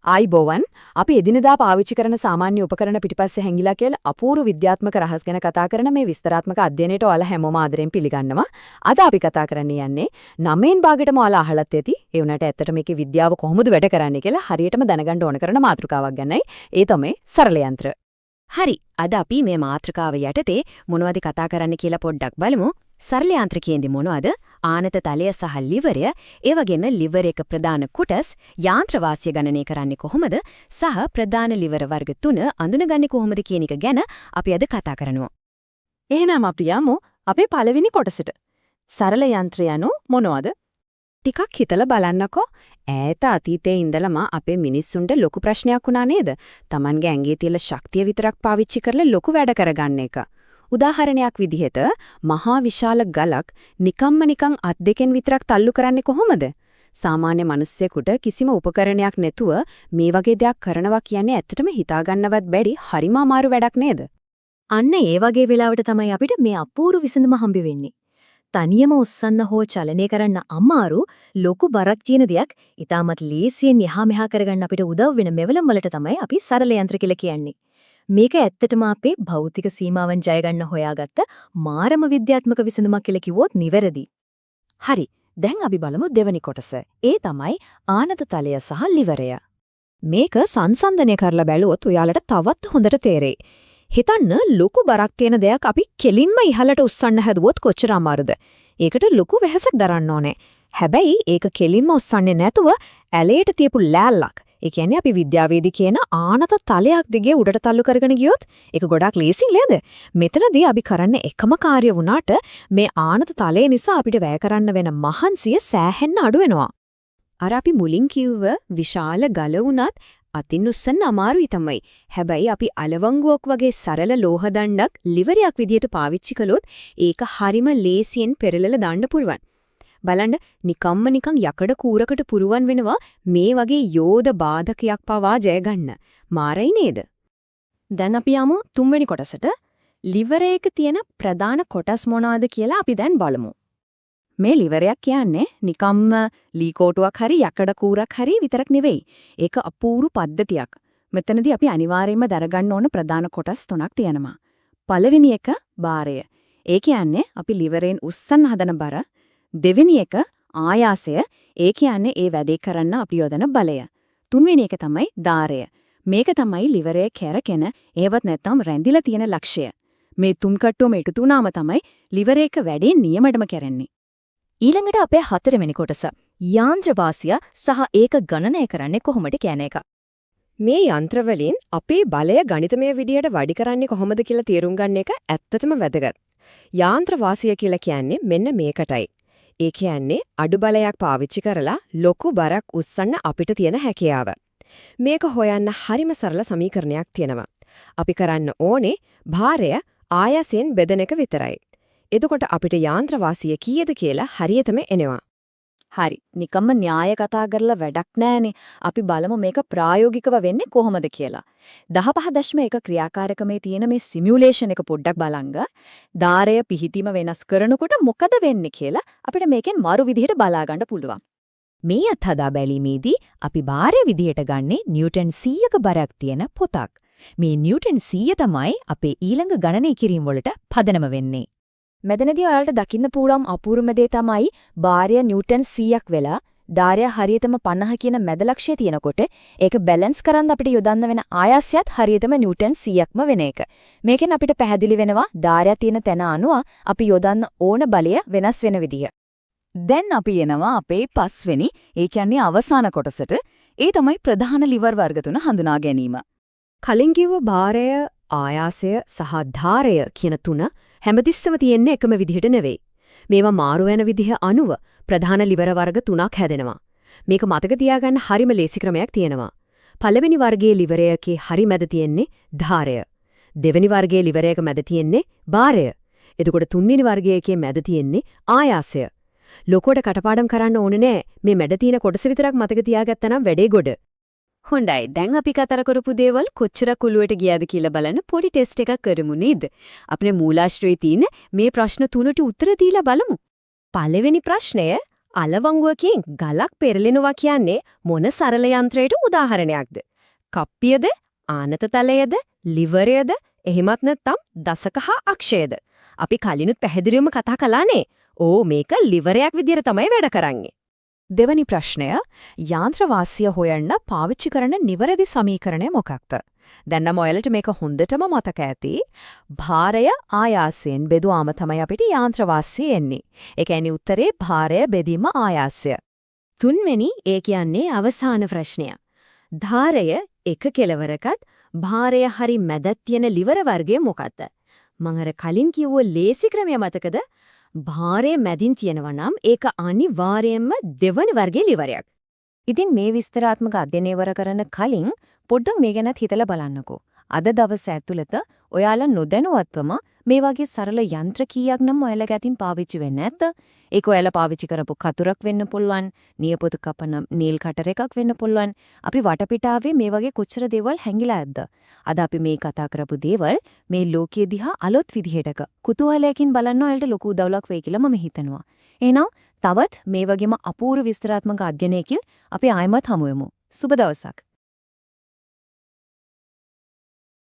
ආයිබෝවන් අපි එදිනදා පාවිච්චි කරන සාමාන්‍ය උපකරණ පිටිපස්සේ හැංගිලා කියලා අපූර්ව විද්‍යාත්මක රහස් ගැන කතා කරන මේ විස්තරාත්මක අධ්‍යයනයට ඔයාලා හැමෝම ආදරෙන් පිළිගන්නවා. අද අපි කතා කරන්න යන්නේ 9න් භාගයටම ඔයාලා අහලත් ඇති. ඒ වුණාට ඇත්තට මේකේ විද්‍යාව කොහොමද වැඩ කරන්නේ කියලා හරියටම දැනගන්න ඕන කරන මාතෘකාවක් ගැනයි. ඒ තමයි සරල යන්ත්‍ර. හරි. අද අපි මේ මාතෘකාව යටතේ මොනවද කතා කරන්න කියලා පොඩ්ඩක් බලමු. සරල යාන්ත්‍රිකයෙන්දි මොනවද? ආනත තලය සහ ලිවරය, ඒ වගේම ලිවර එක ප්‍රධාන කොටස්, යාන්ත්‍ර වාසිය ගණනය කරන්නේ කොහොමද? සහ ප්‍රධාන ලිවර වර්ග 3 අඳුනගන්නේ කොහොමද කියන එක ගැන අපි අද කතා කරනවා. එහෙනම් අපි යමු අපේ පළවෙනි කොටසට. සරල යන්ත්‍රය මොනවද? ටිකක් හිතලා බලන්නකෝ. ඈත අතීතයේ ඉඳලම අපේ මිනිස්සුන්ට ලොකු ප්‍රශ්නයක් වුණා නේද? Tamange ඇඟේ තියෙන ශක්තිය විතරක් පාවිච්චි කරලා ලොකු වැඩ කරගන්න එක. උදාහරණයක් විදිහට මහා විශාල ගලක් නිකන් අත් දෙකෙන් විතරක් තල්ලු කරන්නේ කොහොමද? සාමාන්‍ය මිනිස්සෙකුට කිසිම උපකරණයක් නැතුව මේ වගේ දෙයක් කරනවා කියන්නේ ඇත්තටම හිතාගන්නවත් බැරි හරිම අමාරු වැඩක් නේද? අන්න ඒ වගේ වෙලාවට තමයි අපිට මේ අපූර්ව විසඳුම හම්බ වෙන්නේ. තනියම උස්සන්න හෝ චලනය කරන්න අමාරු ලොකු බරක් තියෙන දෙයක් ඊටමත් ලේසියෙන් එහා මෙහා කරගන්න අපිට උදව් වෙන මෙවලම් වලට තමයි අපි සරල යන්ත්‍ර කියලා කියන්නේ. මේක ඇත්තටම අපේ භෞතික සීමාවන් ජය ගන්න හොයාගත්ත මාරම විද්‍යාත්මක විසඳුමක් කියලා කිව්වොත් නිවැරදි. හරි. දැන් අපි බලමු දෙවැනි කොටස. ඒ තමයි ආනත තලය සහ ලිවරය. මේක සංසන්දනය කරලා බැලුවොත් ඔයාලට තවත් හොඳට තේරෙයි. හිතන්න ලොකු බරක් තියෙන දෙයක් අපි කෙලින්ම ඉහළට උස්සන්න හැදුවොත් කොච්චර අමාරුද? ඒකට ලොකු වෙහසක් දරන්න ඕනේ. හැබැයි ඒක කෙලින්ම උස්සන්නේ නැතුව ඇලේට තියපු ලෑල්ලක්. ඒ කියන්නේ අපි විද්‍යාවේදී කියන ආනත තලයක් දිගේ උඩට තල්ලු කරගෙන ගියොත් ඒක ගොඩාක් ලේසි නේද? මෙතනදී අපි කරන්නේ එකම කාර්ය වුණාට මේ ආනත තලය නිසා අපිට වැය කරන්න වෙන මහන්සිය සෑහෙන්න අඩු වෙනවා. අර අපි මුලින් කිව්ව විශාල ගල වුණත් අතින් උස්සන්න අමාරුයි තමයි. හැබැයි අපි අලවංගුවක් වගේ සරල ලෝහ දණ්ඩක් ලිවරයක් විදියට පාවිච්චි කළොත් ඒක හරිම ලේසියෙන් පෙරලලා දාන්න පුළුවන්. බලන්න නිකන් යකඩ කූරකට පුරුවන් වෙනවා මේ වගේ යෝධ බාධකයක් පවා ජය ගන්න. මාරයි නේද? දැන් අපි යමු තුන්වෙනි කොටසට. ලිවර එක තියෙන ප්‍රධාන කොටස් මොනවද කියලා අපි දැන් බලමු. මේ ලිවරයක් කියන්නේ නිකම්ම ලී කෝටුවක් හරි යකඩ කූරක් හරි විතරක් නෙවෙයි. ඒක අපූර්ව පද්ධතියක්. මෙතනදී අපි අනිවාර්යයෙන්ම දරගන්න ඕන ප්‍රධාන කොටස් තුනක් තියෙනවා. පළවෙනි එක භාරය. ඒ කියන්නේ අපි ලිවරෙන් උස්සන්න හදන බර. දෙවෙනි එක ආයාසය. ඒ කියන්නේ ඒ වැඩේ කරන්න අපි යොදන බලය. තුන්වෙනි එක තමයි ධාරය. මේක තමයි ලිවරය කැරකෙන ඒවත් නැත්නම් රැඳිලා තියෙන ලක්ෂය. මේ තුන් කට්ටුවම එකතු වුණාම තමයි ලිවර එක වැඩේ නියමටම කරන්නේ. ඊළඟට අපේ හතරවෙනි කොටස යාන්ත්‍ර වාසිය සහ ඒක ගණනය කරන්නේ කොහොමද කියන එක. මේ යන්ත්‍ර වලින් අපේ බලය ගණිතමය විදියට වැඩි කරන්නේ කොහොමද කියලා තේරුම් ගන්න එක ඇත්තටම වැදගත්. යාන්ත්‍ර වාසිය කියලා කියන්නේ මෙන්න මේකටයි. ඒ කියන්නේ අඩු බලයක් පාවිච්චි කරලා ලොකු බරක් උස්සන්න අපිට තියෙන හැකියාව. මේක හොයන්න හරිම සරල සමීකරණයක් තියෙනවා. අපි කරන්න ඕනේ භාරය ආයාසයෙන් බෙදන එක විතරයි. එතකොට අපිට යාන්ත්‍ර වාසිය කීයද කියලා හරියටම එනවා. හරි. නිකම්ම න්‍යාය කතා කරලා වැඩක් නැහැනේ. අපි බලමු මේක ප්‍රායෝගිකව වෙන්නේ කොහොමද කියලා. 15.1 ක්‍රියාකාරකමේ තියෙන මේ සිමියුලේෂන් එක පොඩ්ඩක් බලංග. ධාරය පිහිටීම වෙනස් කරනකොට මොකද වෙන්නේ කියලා අපිට මේකෙන් මරු විදිහට බලා ගන්න පුළුවන්. මේ අත්හදා බැලීමේදී අපි භාරය විදිහට ගන්නේ නිව්ටන් 100ක බරක් තියෙන පොතක්. මේ නිව්ටන් 100 තමයි අපේ ඊළඟ ගණනය කිරීම වලට පදනම වෙන්නේ. මෙතනදී ඔයාලට දකින්න පුළුවන් අපූර්වම දේ තමයි භාරය නිව්ටන් 100ක් වෙලා ධාරය හරියටම 50 කියන මැද ලක්ෂය තියෙනකොට ඒක බැලන්ස් කරන්න අපිට යොදන්න වෙන ආයාසයත් හරියටම නිව්ටන් 100ක්ම වෙන එක. මේකෙන් අපිට පැහැදිලි වෙනවා ධාරය තියෙන තැන අනුව අපි යොදන්න ඕන බලය වෙනස් වෙන විදිය. දැන් අපි එනවා අපේ පස්වෙනි, ඒ කියන්නේ අවසාන කොටසට. ඒ තමයි ප්‍රධාන ලිවර් වර්ග තුන හඳුනා ගැනීම. කලින් කිව්ව භාරය, ආයාසය සහ ධාරය කියන තුන හැමතිස්සම තියෙන්නේ එකම විදිහට නෙවෙයි. මේවා මාරු වෙන විදිහ අනුව ප්‍රධාන ලිවර වර්ග තුනක් හැදෙනවා. මේක මතක තියාගන්න හරිම ලේසි ක්‍රමයක් තියෙනවා. පළවෙනි වර්ගයේ ලිවරයකේ හරි මැද තියෙන්නේ ධාරය. දෙවෙනි වර්ගයේ ලිවරයක මැද තියෙන්නේ භාරය. එතකොට තුන්වෙනි වර්ගයේ මැද තියෙන්නේ ආයාසය. ලොකුවට කටපාඩම් කරන්න ඕනේ නෑ. මේ මැද තියෙන කොටස විතරක් මතක තියාගත්තා නම් වැඩේ ගොඩ. හොඳයි. දැන් අපි කතා කරපු දේවල් කොච්චර කුළුවට ගියාද කියලා බලන්න පොඩි ටෙස්ට් එකක් කරමු නේද? අපේ මූලාශ්‍රයේ තියෙන මේ ප්‍රශ්න තුනට උත්තර දීලා බලමු. පළවෙනි ප්‍රශ්නය අලවංගුවකින් ගලක් පෙරලෙනවා කියන්නේ මොන සරල යන්ත්‍රයට උදාහරණයක්ද? කප්පියද, ආනතතලයේද, liverයද, එහෙමත් නැත්නම් දසක හා අක්ෂයද? අපි කලිනුත් පැහැදිලිවම කතා කළානේ. මේක liverයක් විදියට තමයි වැඩ කරන්නේ. දෙවැනි ප්‍රශ්නය යාන්ත්‍රවාසිය හොයන්න පාවිච්චි කරන නිවැරදි සමීකරණය මොකක්ද? දැන් නම් ඔයාලට මේක හොඳටම මතක ඇති. භාරය ආයාසයෙන් බෙදුවාම තමයි අපිට යාන්ත්‍රවාසිය එන්නේ. ඒ කියන්නේ උත්තරේ භාරය බෙදීම ආයාසය. තුන්වෙනි ඒ කියන්නේ අවසාන ප්‍රශ්නය. ධාරය එක කෙලවරකත් භාරය හරි මැදත් තියෙන liver වර්ගය මොකක්ද? මම අර කලින් කිව්ව ලේසි ක්‍රමය මතකද? භාරය මැදින් තියෙනවා නම් ඒක අනිවාර්යයෙන්ම දෙවන වර්ගයේ liverයක්. ඉතින් මේ විස්තරාත්මක අධ්‍යයනය කරන කලින් පොඩ්ඩක් මේ ගැනත් හිතලා බලන්නකෝ. අද දවස ඇතුළත ඔයාලා නොදැනුවත්වම මේ වගේ සරල යන්ත්‍ර කීයක් නම් ඔයාලගේ අතින් පාවිච්චි වෙන්නේ නැද්ද? ඒක ඔයාලා පාවිච්චි කරපු කතුරක් වෙන්න පුළුවන්, නියපොතු කපන නීල් කටර් එකක් වෙන්න පුළුවන්. අපි වටපිටාවේ මේ වගේ කොච්චර දේවල් හැංගිලා ඇද්ද? අද අපි මේ කතා කරපු දේවල් මේ ලෝකයේ දිහා අලුත් විදිහටක කුතුහලයකින් බලන්න ඔයාලට ලොකු උදව්වක් වෙයි කියලා මම හිතනවා. එහෙනම් තවත් මේ වගේම අපූර්ව විස්තරාත්මක අධ්‍යයනයකින් අපි ආයෙමත් හමු වෙමු. සුබ දවසක්.